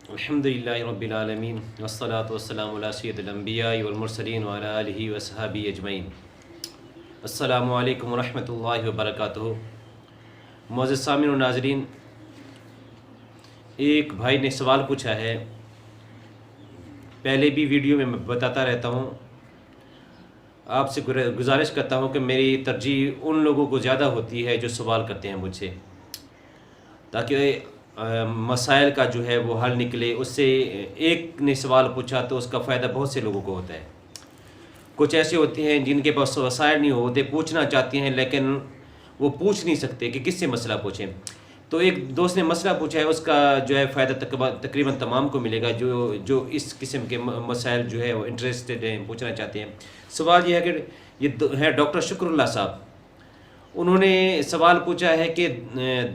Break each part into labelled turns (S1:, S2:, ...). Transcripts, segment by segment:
S1: الحمدللہ رب العالمین والصلاة والسلام علی سید الانبیاء والمرسلین وعلی آلہ وصحبہ اجمعین۔ السلام علیکم ورحمۃ اللہ وبرکاتہ۔ معزز سامعین و ناظرین، ایک بھائی نے سوال پوچھا ہے، پہلے بھی ویڈیو میں بتاتا رہتا ہوں، آپ سے گزارش کرتا ہوں کہ میری ترجیح ان لوگوں کو زیادہ ہوتی ہے جو سوال کرتے ہیں مجھ سے، تاکہ مسائل کا جو ہے وہ حل نکلے۔ اس سے ایک نے سوال پوچھا تو اس کا فائدہ بہت سے لوگوں کو ہوتا ہے۔ کچھ ایسے ہوتے ہیں جن کے پاس وسائل نہیں ہوتے، پوچھنا چاہتے ہیں لیکن وہ پوچھ نہیں سکتے کہ کس سے مسئلہ پوچھیں۔ تو ایک دوست نے مسئلہ پوچھا ہے، اس کا جو ہے فائدہ تقریباً تمام کو ملے گا جو اس قسم کے مسائل جو ہے وہ انٹرسٹڈ ہیں، پوچھنا چاہتے ہیں۔ سوال یہ ہے کہ یہ ہے ڈاکٹر شکر اللہ صاحب، انہوں نے سوال پوچھا ہے کہ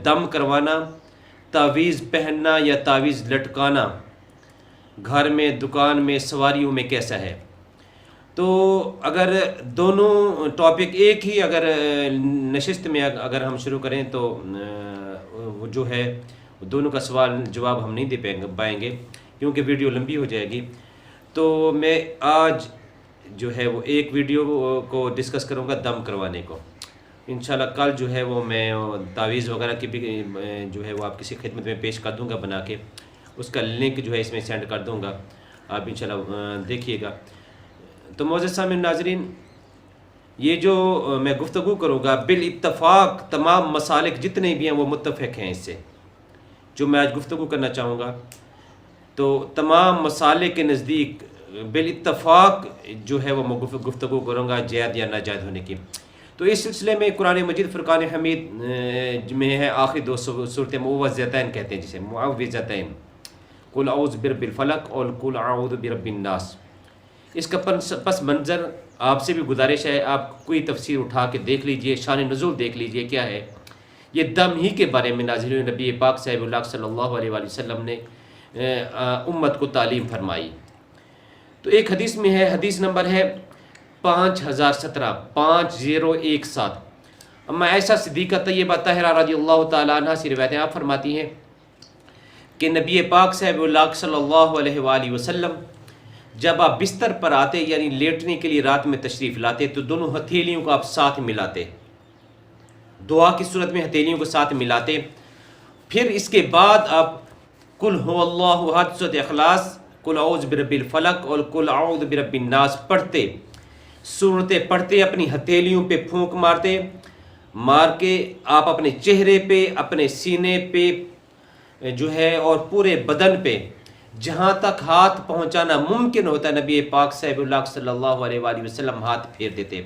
S1: دم کروانا، تعویذ پہننا یا تعویذ لٹکانا گھر میں، دکان میں، سواریوں میں کیسا ہے؟ تو اگر دونوں ٹاپک ایک ہی اگر نشست میں اگر ہم شروع کریں تو وہ جو ہے دونوں کا سوال جواب ہم نہیں دے پائیں گے کیونکہ ویڈیو لمبی ہو جائے گی۔ تو میں آج جو ہے وہ ایک ویڈیو کو ڈسکس کروں گا دم کروانے کو۔ انشاءاللہ کل جو ہے وہ میں تعویذ وغیرہ کی بھی جو ہے وہ آپ کسی خدمت میں پیش کر دوں گا بنا کے، اس کا لنک جو ہے اس میں سینڈ کر دوں گا، آپ انشاءاللہ دیکھیے گا۔ تو معزز سامعین ناظرین، یہ جو میں گفتگو کروں گا بالاتفاق تمام مسالک جتنے بھی ہیں وہ متفق ہیں اس سے، جو میں آج گفتگو کرنا چاہوں گا تو تمام مسالک کے نزدیک بالاتفاق جو ہے وہ گفتگو کروں گا جائز یا ناجائز ہونے کی۔ تو اس سلسلے میں قرآن مجید فرقان حمید میں ہے آخری دو صورتیں معوذتین کہتے ہیں، جسے معوذتین، قل اعوذ برب الفلق اور قل اعوذ برب الناس۔ اس کا پس منظر آپ سے بھی گزارش ہے، آپ کوئی تفسیر اٹھا کے دیکھ لیجئے، شان نزول دیکھ لیجئے کیا ہے۔ یہ دم ہی کے بارے میں نازل ہوئی، نبی پاک صاحب اللہ صلی اللہ علیہ وآلہ وسلم نے امت کو تعلیم فرمائی۔ تو ایک حدیث میں ہے، حدیث نمبر ہے 5017 5017۔ اما عائشہ صدیقہ طیبہ طاہرہ رضی اللہ تعالیٰ عنہ سے روایت ہے، آپ فرماتی ہیں کہ نبی پاک صاحب اللہ صلی اللہ علیہ وآلہ وسلم جب آپ بستر پر آتے یعنی لیٹنے کے لیے رات میں تشریف لاتے تو دونوں ہتھیلیوں کو آپ ساتھ ملاتے، دعا کی صورت میں ہتھیلیوں کو ساتھ ملاتے، پھر اس کے بعد آپ قل هو اللہ احد سورۃ اخلاص، قل اعوذ برب الفلق اور قل اعوذ برب الناس پڑھتے، سورتیں پڑھتے، اپنی ہتھیلیوں پہ پھونک مارتے، مار کے آپ اپنے چہرے پہ، اپنے سینے پہ جو ہے اور پورے بدن پہ جہاں تک ہاتھ پہنچانا ممکن ہوتا ہے نبی پاک صاحب اللہ صلی اللہ علیہ وآلہ وسلم ہاتھ پھیر دیتے۔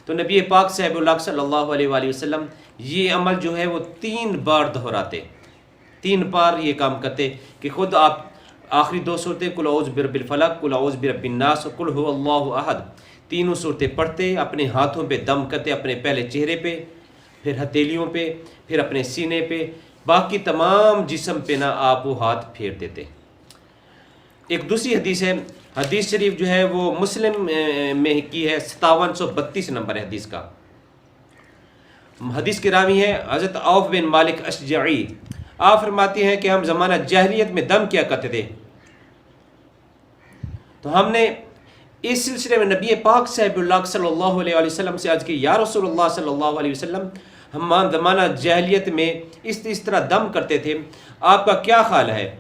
S1: تو نبی پاک صاحب اللہ صلی اللہ علیہ وآلہ وسلم یہ عمل جو ہے وہ 3 بار دہراتے، 3 بار یہ کام کرتے کہ خود آپ آخری 2 صورتیں قل اعوذ برب الفلق، قل اعوذ برب الناس اور قل هو اللہ احد، تینوں صورتیں پڑھتے، اپنے ہاتھوں پہ دم کرتے، اپنے پہلے چہرے پہ، پھر ہتھیلیوں پہ، پھر اپنے سینے پہ، باقی تمام جسم پہ نہ آپ وہ ہاتھ پھیر دیتے۔ ایک دوسری حدیث ہے، حدیث شریف جو ہے وہ مسلم میں کی ہے، 5732 نمبر ہے حدیث کا۔ حدیث کے راوی ہیں حضرت عوف بن مالک اشجعی، آپ فرماتے ہیں کہ ہم زمانہ جاہلیت میں دم کیا کرتے تھے، تو ہم نے اس سلسلے میں نبی پاک صاحب اللہ صلی اللہ علیہ وسلم سے عرض کی، یا رسول اللہ صلی اللہ علیہ وسلم، ہم زمانہ جاہلیت میں اس طرح دم کرتے تھے، آپ کا کیا خیال ہے؟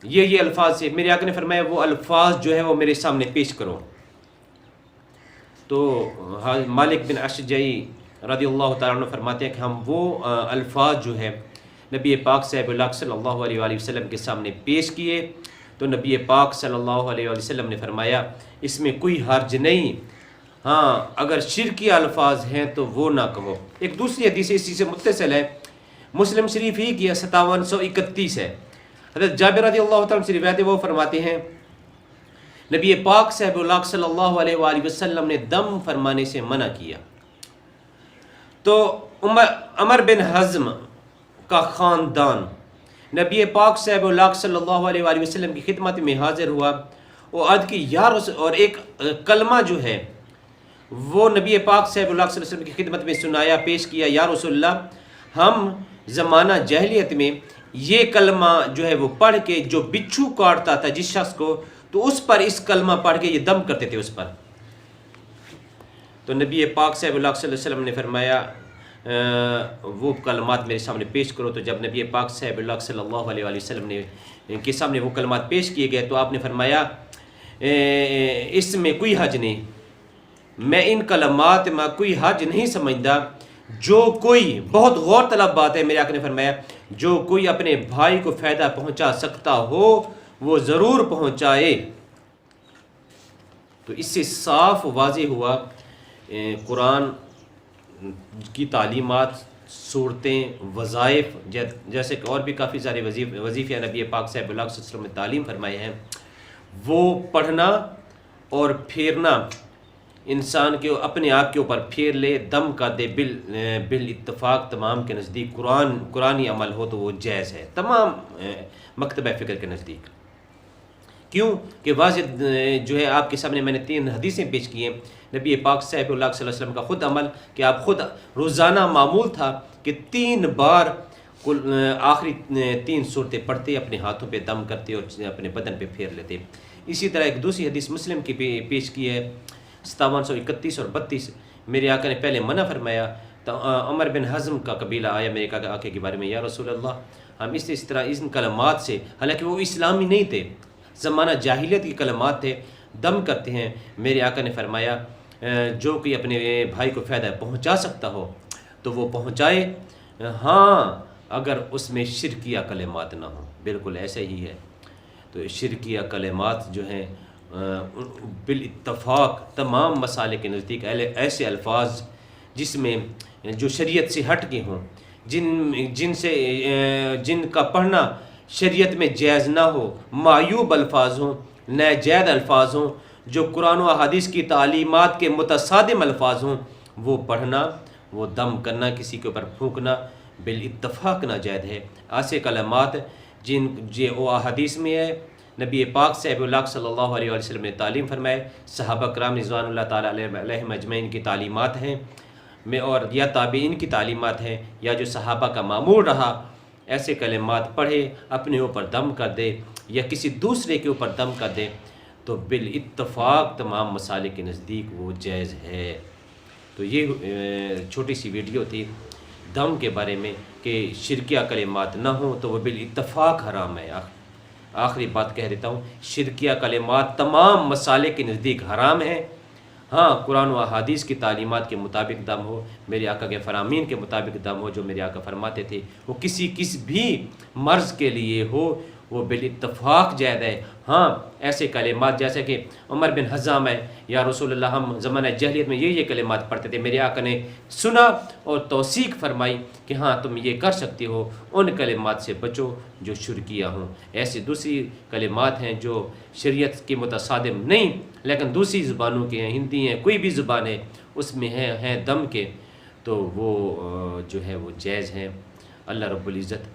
S1: یہ الفاظ سے میرے آقا نے فرمایا وہ الفاظ جو ہے وہ میرے سامنے پیش کرو۔ تو مالک بن اشجعی رضی اللہ تعالیٰ عنہ فرماتے ہیں کہ ہم وہ الفاظ جو ہے نبی پاک صاحب اللہ صلی اللہ علیہ وآلہ وسلم کے سامنے پیش کیے، تو نبی پاک صلی اللہ علیہ وآلہ وسلم نے فرمایا اس میں کوئی حرج نہیں، ہاں اگر شرکی الفاظ ہیں تو وہ نہ کہو۔ ایک دوسری حدیث اسی سے متصل ہے، مسلم شریف ہی کی 5731 ہے، حضرت جابر رضی اللہ تعالیٰ سے روایت ہے، وہ فرماتے ہیں نبی پاک صاحب اللہ صلی اللہ علیہ وآلہ وسلم نے دم فرمانے سے منع کیا۔ تو عمر بن حزم کا خاندان نبی پاک صاحب اللہ صلی اللہ علیہ وآلہ وسلم کی خدمت میں حاضر ہوا، وہ عرض کی یا رسول، اور ایک کلمہ جو ہے وہ نبی پاک صاحب اللہ صلی اللہ علیہ وسلم کی خدمت میں سنایا، پیش کیا، یا رسول اللہ، ہم زمانہ جاہلیت میں یہ کلمہ جو ہے وہ پڑھ کے جو بچھو کاٹتا تھا جس شخص کو، تو اس پر اس کلمہ پڑھ کے یہ دم کرتے تھے اس پر۔ تو نبی پاک صلی اللہ علیہ وسلم نے فرمایا وہ کلمات میرے سامنے پیش کرو۔ تو جب نبی پاک صلی اللہ علیہ وسلم نے کے سامنے وہ کلمات پیش کیے گئے تو آپ نے فرمایا اس میں کوئی حج نہیں، میں ان کلمات میں کوئی حج نہیں سمجھتا۔ جو کوئی، بہت غور طلب بات ہے، میرے آقا نے فرمایا جو کوئی اپنے بھائی کو فائدہ پہنچا سکتا ہو وہ ضرور پہنچائے۔ تو اس سے صاف واضح ہوا قرآن کی تعلیمات، صورتیں، وظائف، جیسے کہ اور بھی کافی سارے وظیفے نبی پاک صلی اللہ علیہ وسلم نے تعلیم فرمائے ہیں، وہ پڑھنا اور پھیرنا انسان کے اپنے آپ کے اوپر پھیر لے، دم کر دے، بالاتفاق تمام کے نزدیک قرآنی عمل ہو تو وہ جائز ہے تمام مکتبہ فکر کے نزدیک۔ کیوں کہ واضح جو ہے آپ کے سامنے میں نے 3 حدیثیں پیش کی ہیں نبی پاک صلی اللہ علیہ وسلم کا خود عمل کہ آپ خود روزانہ معمول تھا کہ 3 بار آخری 3 صورتیں پڑھتے، اپنے ہاتھوں پہ دم کرتے اور اپنے بدن پہ پھیر لیتے۔ اسی طرح ایک دوسری حدیث مسلم کی پیش کی ہے 5731 اور 32۔ میرے آقا نے پہلے منع فرمایا تو عمر بن حزم کا قبیلہ آیا میرے آقا کے بارے میں، یا رسول اللہ ہم اس طرح ان کلمات سے، حالانکہ وہ اسلامی نہیں تھے، زمانہ جاہلیت کی کلمات تھے، دم کرتے ہیں۔ میرے آقا نے فرمایا جو کوئی اپنے بھائی کو فائدہ پہنچا سکتا ہو تو وہ پہنچائے، ہاں اگر اس میں شرکیہ کلمات نہ ہوں۔ بالکل ایسے ہی ہے۔ تو شرکیہ کلمات جو ہیں بالاتفاق تمام مسالے کے نزدیک ایسے الفاظ جس میں جو شریعت سے ہٹ کے ہوں، جن کا پڑھنا شریعت میں جائز نہ ہو، معیوب الفاظ ہوں، ناجائز الفاظ ہوں، جو قرآن و احادیث کی تعلیمات کے متصادم الفاظ ہوں، وہ پڑھنا، وہ دم کرنا، کسی کے اوپر پھونکنا بالاتفاق ناجائز ہے۔ ایسے کلمات جن احادیث میں ہے، نبی پاک صلی اللہ علیہ وسلم نے تعلیم فرمائے، صحابہ کرام رضوان اللہ تعالیٰ علیہم اجمعین کی تعلیمات ہیں اور یا تابعین کی تعلیمات ہیں، یا جو صحابہ کا معمول رہا، ایسے کلمات پڑھے، اپنے اوپر دم کر دے یا کسی دوسرے کے اوپر دم کر دے تو بالاتفاق تمام مسالے کے نزدیک وہ جائز ہے۔ تو یہ چھوٹی سی ویڈیو تھی دم کے بارے میں کہ شرکیہ کلمات نہ ہوں تو وہ بالاتفاق حرام ہے۔ آخری بات کہہ دیتا ہوں، شرکیہ کلمات تمام مسالے کے نزدیک حرام ہیں۔ ہاں قرآن و احادیث کی تعلیمات کے مطابق دم ہو، میرے آقا کے فرامین کے مطابق دم ہو، جو میرے آقا فرماتے تھے، وہ کسی بھی مرض کے لیے ہو وہ بالاتفاق جائز ہے۔ ہاں ایسے کلمات جیسے کہ عمر بن حزام ہے، یا رسول اللہ ہم زمانہ جاہلیت میں یہ کلمات پڑھتے تھے، میرے آقا نے سنا اور توثیق فرمائی کہ ہاں تم یہ کر سکتے ہو، ان کلمات سے بچو جو شرکیہ ہوں۔ ایسی دوسری کلمات ہیں جو شریعت کے متصادم نہیں لیکن دوسری زبانوں کے ہیں، ہندی ہیں، کوئی بھی زبان ہے، اس میں ہیں دم کے، تو وہ جو ہے وہ جائز ہیں۔ اللہ رب العزت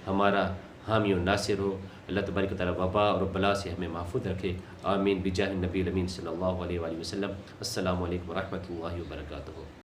S1: ہمارا حامی و ناصر ہو، اللہ تبارک و تعالیٰ وبا اور بلا سے ہمیں محفوظ رکھے، آمین بجاہ نبی الامین صلی اللہ علیہ وآلہ وسلم۔ السلام علیکم ورحمۃ اللہ وبرکاتہ۔